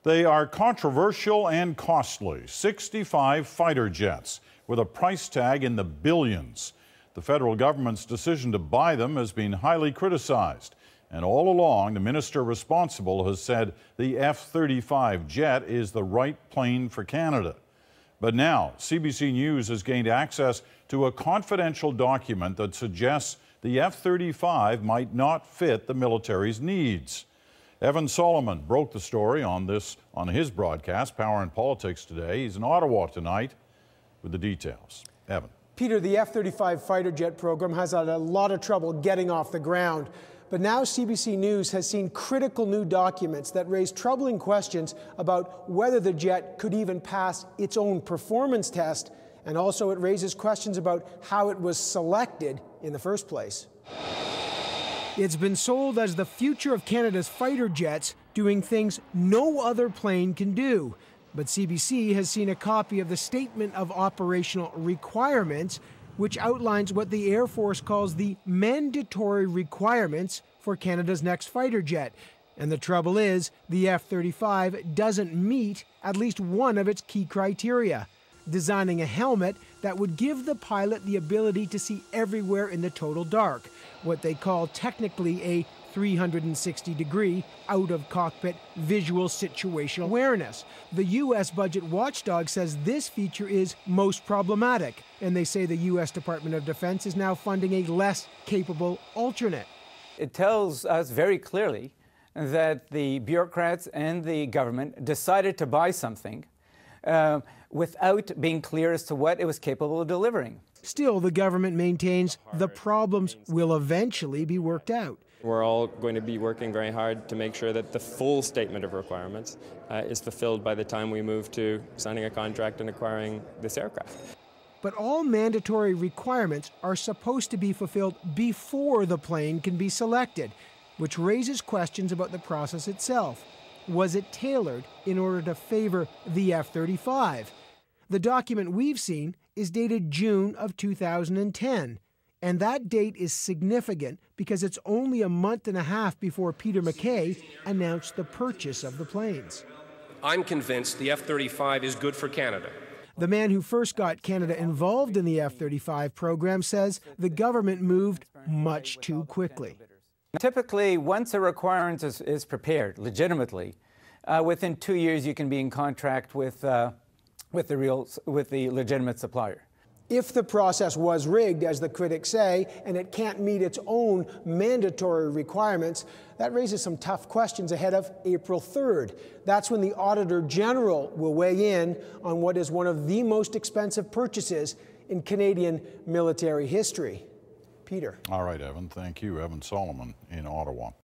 They are controversial and costly. 65 fighter jets with a price tag in the billions. The federal government's decision to buy them has been highly criticized. And all along, the minister responsible has said the F-35 jet is the right plane for Canada. But now, CBC News has gained access to a confidential document that suggests the F-35 might not fit the military's needs. Evan Solomon broke the story on his broadcast, Power and Politics Today. He's in Ottawa tonight with the details. Evan. Peter, the F-35 fighter jet program has had a lot of trouble getting off the ground. But now CBC News has seen critical new documents that raise troubling questions about whether the jet could even pass its own performance test. And also it raises questions about how it was selected in the first place. It's been sold as the future of Canada's fighter jets, doing things no other plane can do. But CBC has seen a copy of the Statement of Operational Requirements, which outlines what the Air Force calls the mandatory requirements for Canada's next fighter jet. And the trouble is, the F-35 doesn't meet at least one of its key criteria: designing a helmet that would give the pilot the ability to see everywhere in the total dark, what they call technically a 360-degree out-of-cockpit visual situational awareness. The U.S. budget watchdog says this feature is most problematic, and they say the U.S. Department of Defense is now funding a less capable alternate. It tells us very clearly that the bureaucrats and the government decided to buy something without being clear as to what it was capable of delivering. Still, the government maintains the problems will eventually be worked out. We're all going to be working very hard to make sure that the full statement of requirements is fulfilled by the time we move to signing a contract and acquiring this aircraft. But all mandatory requirements are supposed to be fulfilled before the plane can be selected, which raises questions about the process itself. Was it tailored in order to favor the F-35? The document we've seen is dated June of 2010. And that date is significant because it's only a month and a half before Peter MacKay announced the purchase of the planes. I'm convinced the F-35 is good for Canada. The man who first got Canada involved in the F-35 program says the government moved much too quickly. Typically, once a requirement is prepared legitimately, within 2 years you can be in contract with the legitimate supplier. If the process was rigged, as the critics say, and it can't meet its own mandatory requirements, that raises some tough questions ahead of April 3rd. That's when the Auditor General will weigh in on what is one of the most expensive purchases in Canadian military history. Peter. All right, Evan. Thank you. Evan Solomon in Ottawa.